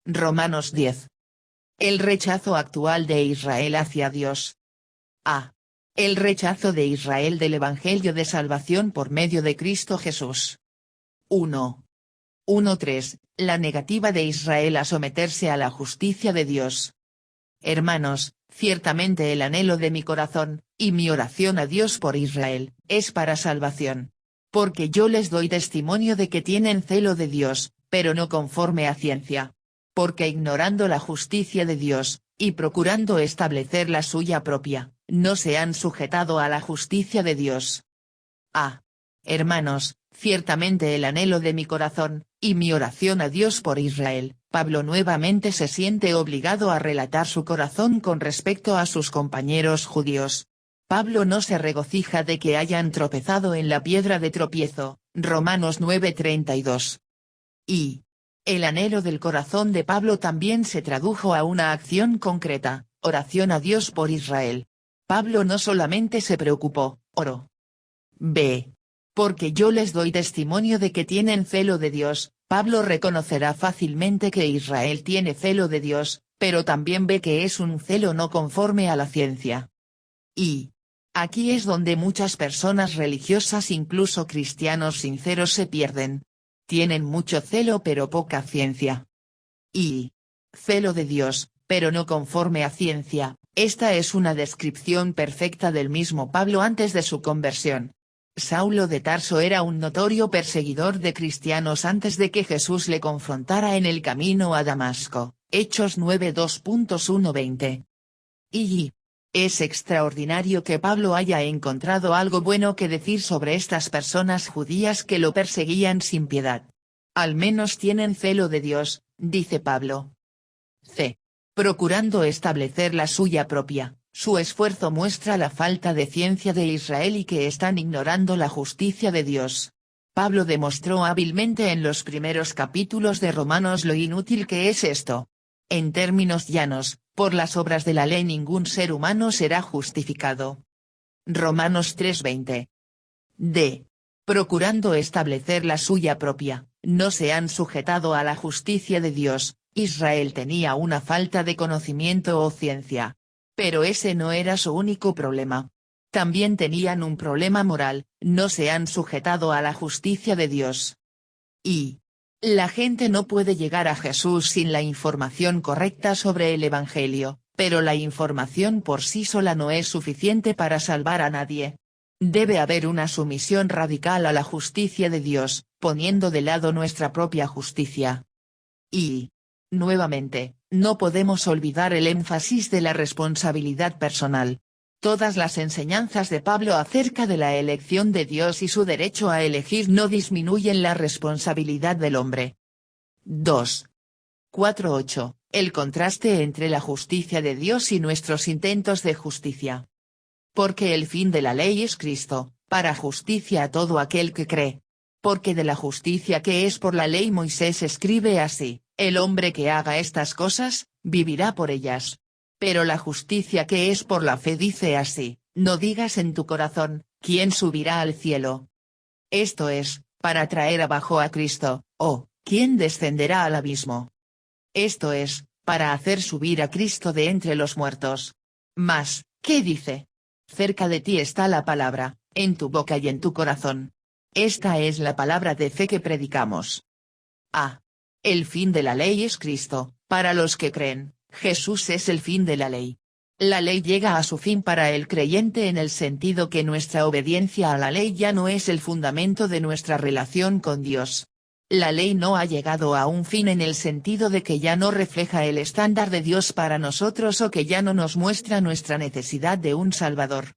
Romanos 10. El rechazo actual de Israel hacia Dios. A. El rechazo de Israel del Evangelio de Salvación por medio de Cristo Jesús. 1. 1.3. La negativa de Israel a someterse a la justicia de Dios. Hermanos, ciertamente el anhelo de mi corazón, y mi oración a Dios por Israel, es para salvación. Porque yo les doy testimonio de que tienen celo de Dios, pero no conforme a ciencia. Porque ignorando la justicia de Dios, y procurando establecer la suya propia, no se han sujetado a la justicia de Dios. A. Hermanos, ciertamente el anhelo de mi corazón, y mi oración a Dios por Israel. Pablo nuevamente se siente obligado a relatar su corazón con respecto a sus compañeros judíos. Pablo no se regocija de que hayan tropezado en la piedra de tropiezo, Romanos 9:32. Y el anhelo del corazón de Pablo también se tradujo a una acción concreta, oración a Dios por Israel. Pablo no solamente se preocupó, oró. B. Porque yo les doy testimonio de que tienen celo de Dios. Pablo reconocerá fácilmente que Israel tiene celo de Dios, pero también ve que es un celo no conforme a la ciencia. Y aquí es donde muchas personas religiosas, incluso cristianos sinceros, se pierden. Tienen mucho celo pero poca ciencia. Y celo de Dios, pero no conforme a ciencia. Esta es una descripción perfecta del mismo Pablo antes de su conversión. Saulo de Tarso era un notorio perseguidor de cristianos antes de que Jesús le confrontara en el camino a Damasco, Hechos 9:2.1-20. Y es extraordinario que Pablo haya encontrado algo bueno que decir sobre estas personas judías que lo perseguían sin piedad. Al menos tienen celo de Dios, dice Pablo. C. Procurando establecer la suya propia. Su esfuerzo muestra la falta de ciencia de Israel y que están ignorando la justicia de Dios. Pablo demostró hábilmente en los primeros capítulos de Romanos lo inútil que es esto. En términos llanos, por las obras de la ley ningún ser humano será justificado. Romanos 3:20. D. Procurando establecer la suya propia, no se han sujetado a la justicia de Dios. Israel tenía una falta de conocimiento o ciencia. Pero ese no era su único problema. También tenían un problema moral, no se han sujetado a la justicia de Dios. Y la gente no puede llegar a Jesús sin la información correcta sobre el Evangelio, pero la información por sí sola no es suficiente para salvar a nadie. Debe haber una sumisión radical a la justicia de Dios, poniendo de lado nuestra propia justicia. Y nuevamente, no podemos olvidar el énfasis de la responsabilidad personal. Todas las enseñanzas de Pablo acerca de la elección de Dios y su derecho a elegir no disminuyen la responsabilidad del hombre. 2. 4.8. El contraste entre la justicia de Dios y nuestros intentos de justicia. Porque el fin de la ley es Cristo, para justicia a todo aquel que cree. Porque de la justicia que es por la ley Moisés escribe así: el hombre que haga estas cosas, vivirá por ellas. Pero la justicia que es por la fe dice así: no digas en tu corazón, ¿quién subirá al cielo? Esto es, para traer abajo a Cristo, o, ¿quién descenderá al abismo? Esto es, para hacer subir a Cristo de entre los muertos. Mas, ¿qué dice? Cerca de ti está la palabra, en tu boca y en tu corazón. Esta es la palabra de fe que predicamos. A. El fin de la ley es Cristo, para los que creen. Jesús es el fin de la ley. La ley llega a su fin para el creyente en el sentido que nuestra obediencia a la ley ya no es el fundamento de nuestra relación con Dios. La ley no ha llegado a un fin en el sentido de que ya no refleja el estándar de Dios para nosotros o que ya no nos muestra nuestra necesidad de un Salvador.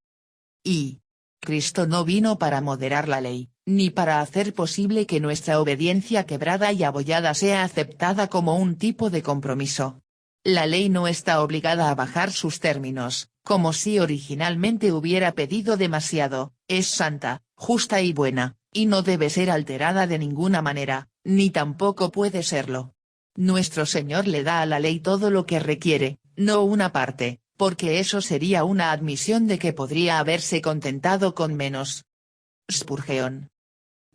Y Cristo no vino para moderar la ley, ni para hacer posible que nuestra obediencia quebrada y abollada sea aceptada como un tipo de compromiso. La ley no está obligada a bajar sus términos, como si originalmente hubiera pedido demasiado. Es santa, justa y buena, y no debe ser alterada de ninguna manera, ni tampoco puede serlo. Nuestro Señor le da a la ley todo lo que requiere, no una parte, porque eso sería una admisión de que podría haberse contentado con menos. Spurgeon.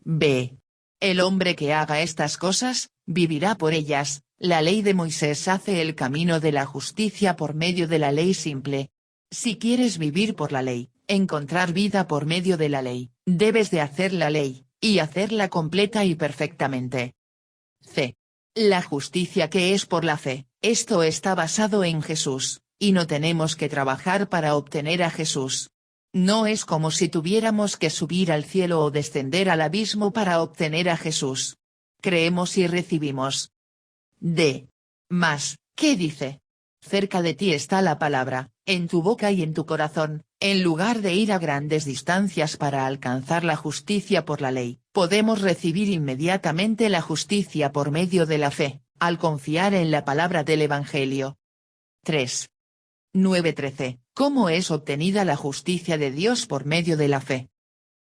B. El hombre que haga estas cosas, vivirá por ellas, La ley de Moisés hace el camino de la justicia por medio de la ley simple. Si quieres vivir por la ley, encontrar vida por medio de la ley, debes de hacer la ley, y hacerla completa y perfectamente. C. La justicia que es por la fe, esto está basado en Jesús, y no tenemos que trabajar para obtener a Jesús. No es como si tuviéramos que subir al cielo o descender al abismo para obtener a Jesús. Creemos y recibimos. D. Más, ¿qué dice? Cerca de ti está la palabra, en tu boca y en tu corazón, en lugar de ir a grandes distancias para alcanzar la justicia por la ley, podemos recibir inmediatamente la justicia por medio de la fe, al confiar en la palabra del Evangelio. 3. 9:13. ¿Cómo es obtenida la justicia de Dios por medio de la fe?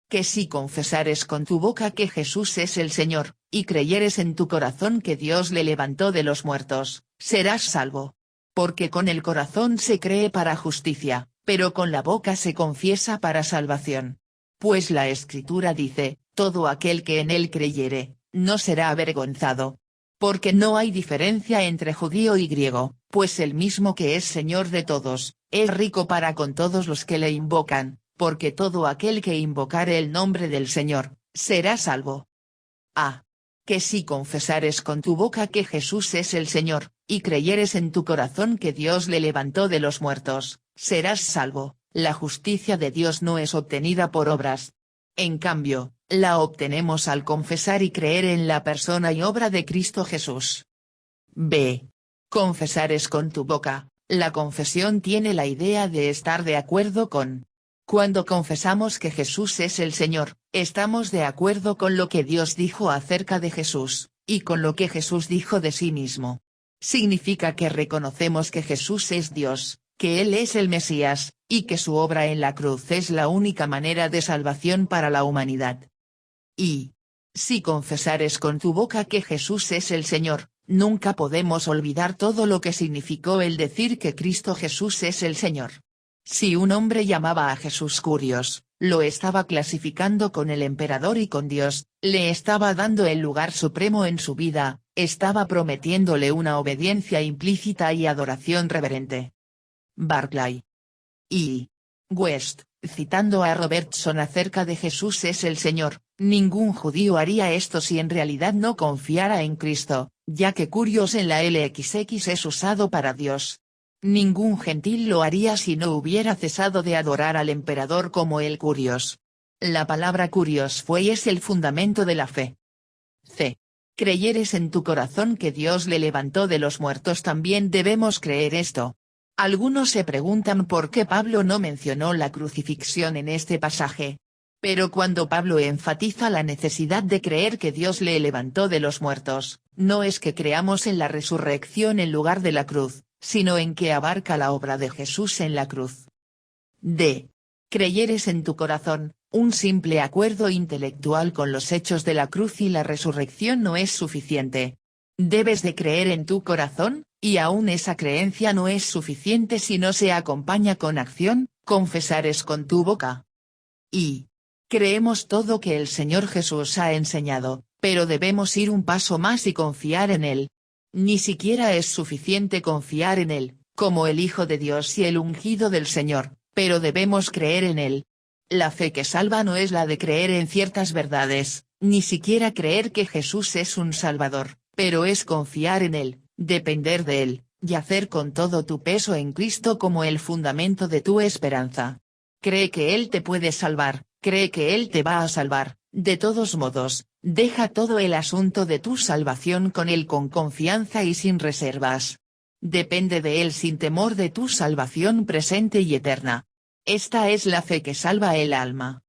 Que si confesares con tu boca que Jesús es el Señor, y creyeres en tu corazón que Dios le levantó de los muertos, serás salvo. Porque con el corazón se cree para justicia, pero con la boca se confiesa para salvación. Pues la Escritura dice, todo aquel que en él creyere, no será avergonzado. Porque no hay diferencia entre judío y griego, pues el mismo que es Señor de todos, es rico para con todos los que le invocan, porque todo aquel que invocare el nombre del Señor, será salvo. A. Que si confesares con tu boca que Jesús es el Señor, y creyeres en tu corazón que Dios le levantó de los muertos, serás salvo. La justicia de Dios no es obtenida por obras. En cambio, la obtenemos al confesar y creer en la persona y obra de Cristo Jesús. B. Confesares con tu boca. La confesión tiene la idea de estar de acuerdo con. Cuando confesamos que Jesús es el Señor, estamos de acuerdo con lo que Dios dijo acerca de Jesús, y con lo que Jesús dijo de sí mismo. Significa que reconocemos que Jesús es Dios, que Él es el Mesías, y que su obra en la cruz es la única manera de salvación para la humanidad. Y. Si confesares con tu boca que Jesús es el Señor, nunca podemos olvidar todo lo que significó el decir que Cristo Jesús es el Señor. Si un hombre llamaba a Jesús Curios, lo estaba clasificando con el emperador y con Dios, le estaba dando el lugar supremo en su vida, estaba prometiéndole una obediencia implícita y adoración reverente. Barclay y West, citando a Robertson acerca de Jesús es el Señor, ningún judío haría esto si en realidad no confiara en Cristo, ya que Curios en la LXX es usado para Dios. Ningún gentil lo haría si no hubiera cesado de adorar al emperador como el Curios. La palabra Curios fue y es el fundamento de la fe. C. Creyeres en tu corazón que Dios le levantó de los muertos, también debemos creer esto. Algunos se preguntan por qué Pablo no mencionó la crucifixión en este pasaje. Pero cuando Pablo enfatiza la necesidad de creer que Dios le levantó de los muertos, no es que creamos en la resurrección en lugar de la cruz, sino en que abarca la obra de Jesús en la cruz. D. Creyeres en tu corazón. Un simple acuerdo intelectual con los hechos de la cruz y la resurrección no es suficiente. Debes de creer en tu corazón, y aún esa creencia no es suficiente si no se acompaña con acción. Confesares con tu boca. Y. Creemos todo que el Señor Jesús ha enseñado, pero debemos ir un paso más y confiar en Él. Ni siquiera es suficiente confiar en Él, como el Hijo de Dios y el ungido del Señor, pero debemos creer en Él. La fe que salva no es la de creer en ciertas verdades, ni siquiera creer que Jesús es un Salvador, pero es confiar en Él, depender de Él, y hacer con todo tu peso en Cristo como el fundamento de tu esperanza. Cree que Él te puede salvar, cree que Él te va a salvar. De todos modos, deja todo el asunto de tu salvación con Él con confianza y sin reservas. Depende de Él sin temor de tu salvación presente y eterna. Esta es la fe que salva el alma.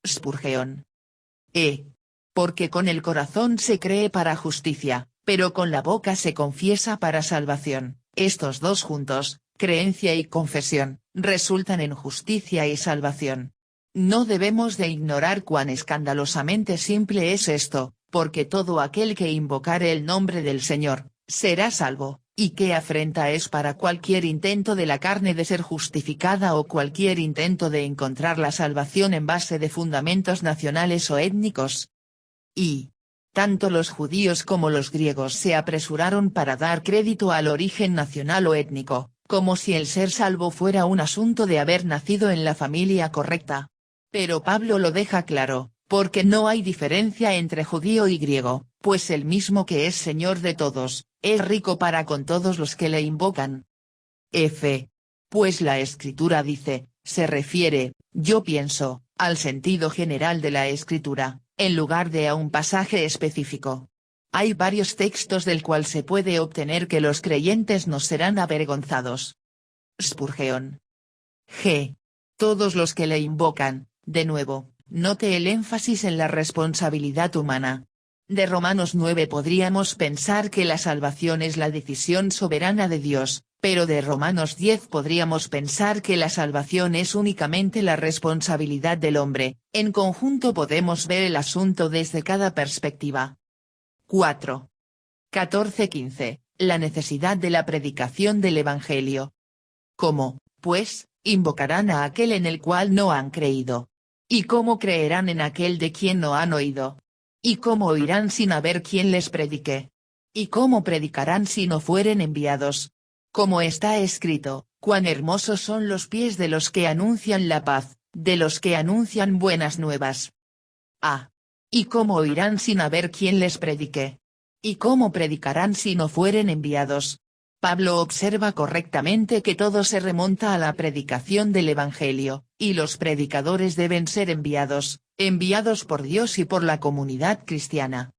Spurgeon. Porque con el corazón se cree para justicia, pero con la boca se confiesa para salvación. Estos dos juntos, creencia y confesión, resultan en justicia y salvación. No debemos de ignorar cuán escandalosamente simple es esto, porque todo aquel que invocare el nombre del Señor, será salvo, y qué afrenta es para cualquier intento de la carne de ser justificada o cualquier intento de encontrar la salvación en base de fundamentos nacionales o étnicos. Y. tanto los judíos como los griegos se apresuraron para dar crédito al origen nacional o étnico, como si el ser salvo fuera un asunto de haber nacido en la familia correcta. Pero Pablo lo deja claro, porque no hay diferencia entre judío y griego, pues el mismo que es Señor de todos, es rico para con todos los que le invocan. Pues la Escritura dice, se refiere, yo pienso, al sentido general de la Escritura, en lugar de a un pasaje específico. Hay varios textos del cual se puede obtener que los creyentes no serán avergonzados. Spurgeon. Todos los que le invocan, de nuevo, note el énfasis en la responsabilidad humana. De Romanos 9 podríamos pensar que la salvación es la decisión soberana de Dios, pero de Romanos 10 podríamos pensar que la salvación es únicamente la responsabilidad del hombre. En conjunto podemos ver el asunto desde cada perspectiva. 4. 14-15. La necesidad de la predicación del Evangelio. ¿Cómo, pues, invocarán a aquel en el cual no han creído? ¿Y cómo creerán en aquel de quien no han oído? ¿Y cómo oirán sin haber quien les predique? ¿Y cómo predicarán si no fueren enviados? Como está escrito, cuán hermosos son los pies de los que anuncian la paz, de los que anuncian buenas nuevas. ¿Y cómo oirán sin haber quien les predique? ¿Y cómo predicarán si no fueren enviados? Pablo observa correctamente que todo se remonta a la predicación del Evangelio, y los predicadores deben ser enviados por Dios y por la comunidad cristiana.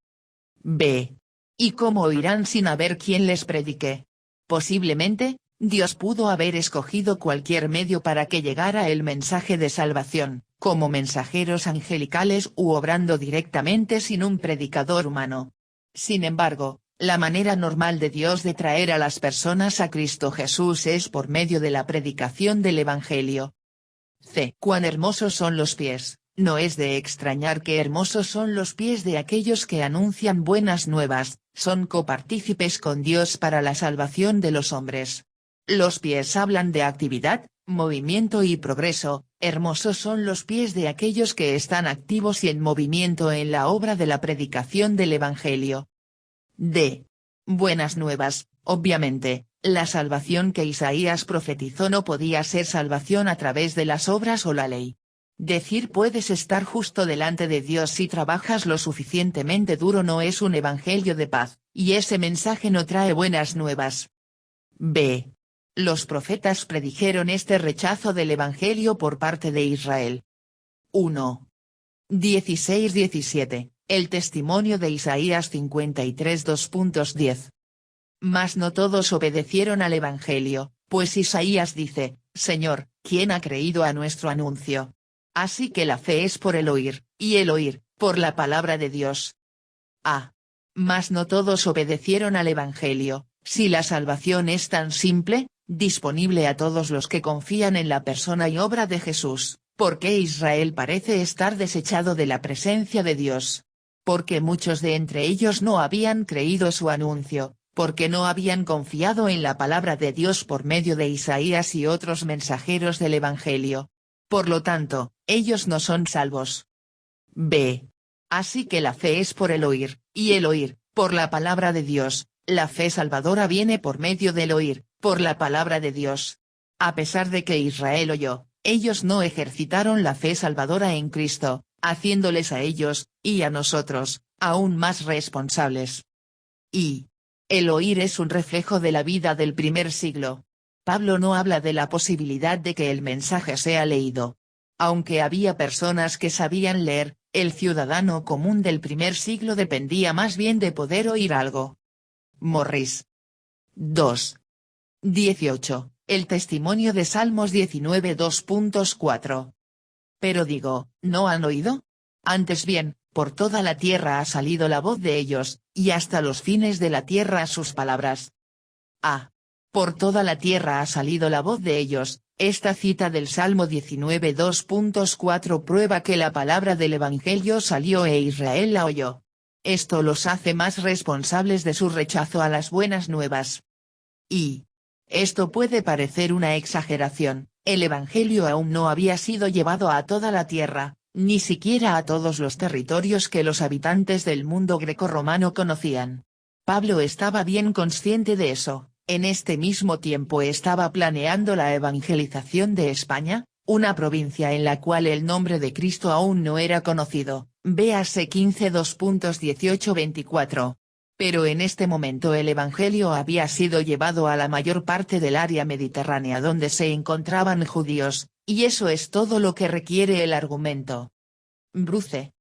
¿Y cómo oirán sin haber quien les predique? Posiblemente, Dios pudo haber escogido cualquier medio para que llegara el mensaje de salvación, como mensajeros angelicales u obrando directamente sin un predicador humano. Sin embargo, la manera normal de Dios de traer a las personas a Cristo Jesús es por medio de la predicación del Evangelio. Cuán hermosos son los pies, no es de extrañar que hermosos son los pies de aquellos que anuncian buenas nuevas, son copartícipes con Dios para la salvación de los hombres. Los pies hablan de actividad, movimiento y progreso, hermosos son los pies de aquellos que están activos y en movimiento en la obra de la predicación del Evangelio. Buenas nuevas, obviamente, la salvación que Isaías profetizó no podía ser salvación a través de las obras o la ley. Decir puedes estar justo delante de Dios si trabajas lo suficientemente duro no es un evangelio de paz, y ese mensaje no trae buenas nuevas. Los profetas predijeron este rechazo del evangelio por parte de Israel. 1. 16-17. El testimonio de Isaías 53 2.10. Mas no todos obedecieron al Evangelio, pues Isaías dice, Señor, ¿quién ha creído a nuestro anuncio? Así que la fe es por el oír, y el oír, por la palabra de Dios. Mas no todos obedecieron al Evangelio. Si la salvación es tan simple, disponible a todos los que confían en la persona y obra de Jesús, ¿por qué Israel parece estar desechado de la presencia de Dios? Porque muchos de entre ellos no habían creído su anuncio, porque no habían confiado en la palabra de Dios por medio de Isaías y otros mensajeros del Evangelio. Por lo tanto, ellos no son salvos. Así que la fe es por el oír, y el oír, por la palabra de Dios. La fe salvadora viene por medio del oír, por la palabra de Dios. A pesar de que Israel oyó, ellos no ejercitaron la fe salvadora en Cristo, haciéndoles a ellos, y a nosotros, aún más responsables. Y el oír es un reflejo de la vida del primer siglo. Pablo no habla de la posibilidad de que el mensaje sea leído. Aunque había personas que sabían leer, el ciudadano común del primer siglo dependía más bien de poder oír algo. Morris. 2. 18. El testimonio de Salmos 19 2.4. Pero digo, ¿no han oído? Antes bien, por toda la tierra ha salido la voz de ellos, y hasta los fines de la tierra sus palabras. Por toda la tierra ha salido la voz de ellos. Esta cita del Salmo 19 2.4 prueba que la palabra del Evangelio salió e Israel la oyó. Esto los hace más responsables de su rechazo a las buenas nuevas. Y esto puede parecer una exageración, el Evangelio aún no había sido llevado a toda la tierra, ni siquiera a todos los territorios que los habitantes del mundo grecorromano conocían. Pablo estaba bien consciente de eso. En este mismo tiempo estaba planeando la evangelización de España, una provincia en la cual el nombre de Cristo aún no era conocido, véase 15:2.18-24. Pero en este momento el evangelio había sido llevado a la mayor parte del área mediterránea donde se encontraban judíos, y eso es todo lo que requiere el argumento. Bruce.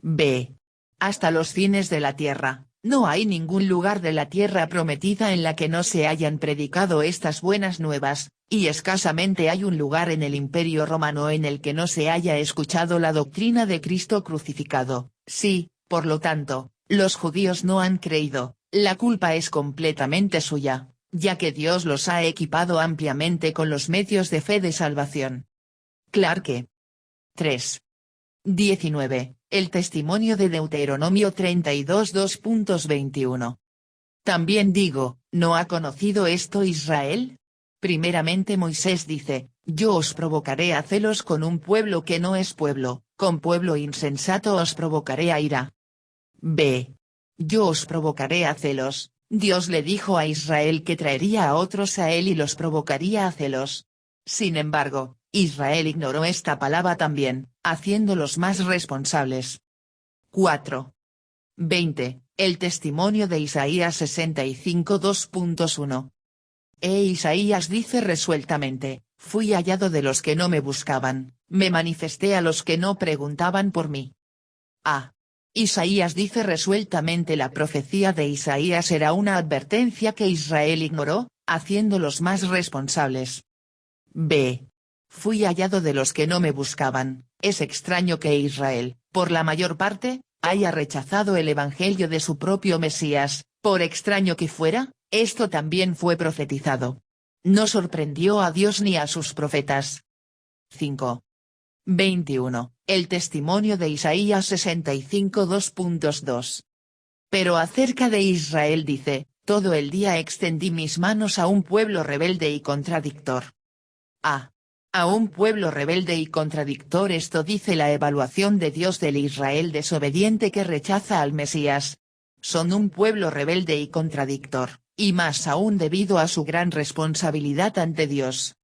B. Hasta los fines de la tierra. No hay ningún lugar de la tierra prometida en la que no se hayan predicado estas buenas nuevas, y escasamente hay un lugar en el Imperio Romano en el que no se haya escuchado la doctrina de Cristo crucificado. Sí, por lo tanto, los judíos no han creído, la culpa es completamente suya, ya que Dios los ha equipado ampliamente con los medios de fe de salvación. Clarke. 3. 19. El testimonio de Deuteronomio 32 2.21. También digo, ¿no ha conocido esto Israel? Primeramente Moisés dice, yo os provocaré a celos con un pueblo que no es pueblo, con pueblo insensato os provocaré a ira. B. Yo os provocaré a celos, Dios le dijo a Israel que traería a otros a él y los provocaría a celos. Sin embargo, Israel ignoró esta palabra también, haciéndolos más responsables. 4. 20. El testimonio de Isaías 65 2.1. Isaías dice resueltamente, fui hallado de los que no me buscaban, me manifesté a los que no preguntaban por mí. A. Isaías dice resueltamente la profecía de Isaías era una advertencia que Israel ignoró, haciéndolos más responsables. B. Fui hallado de los que no me buscaban. Es extraño que Israel, por la mayor parte, haya rechazado el evangelio de su propio Mesías, por extraño que fuera, esto también fue profetizado. No sorprendió a Dios ni a sus profetas. 5. 21. El testimonio de Isaías 65 2.2. Pero acerca de Israel dice, todo el día extendí mis manos a un pueblo rebelde y contradictor. A. A un pueblo rebelde y contradictor esto dice la evaluación de Dios del Israel desobediente que rechaza al Mesías. Son un pueblo rebelde y contradictor, y más aún debido a su gran responsabilidad ante Dios,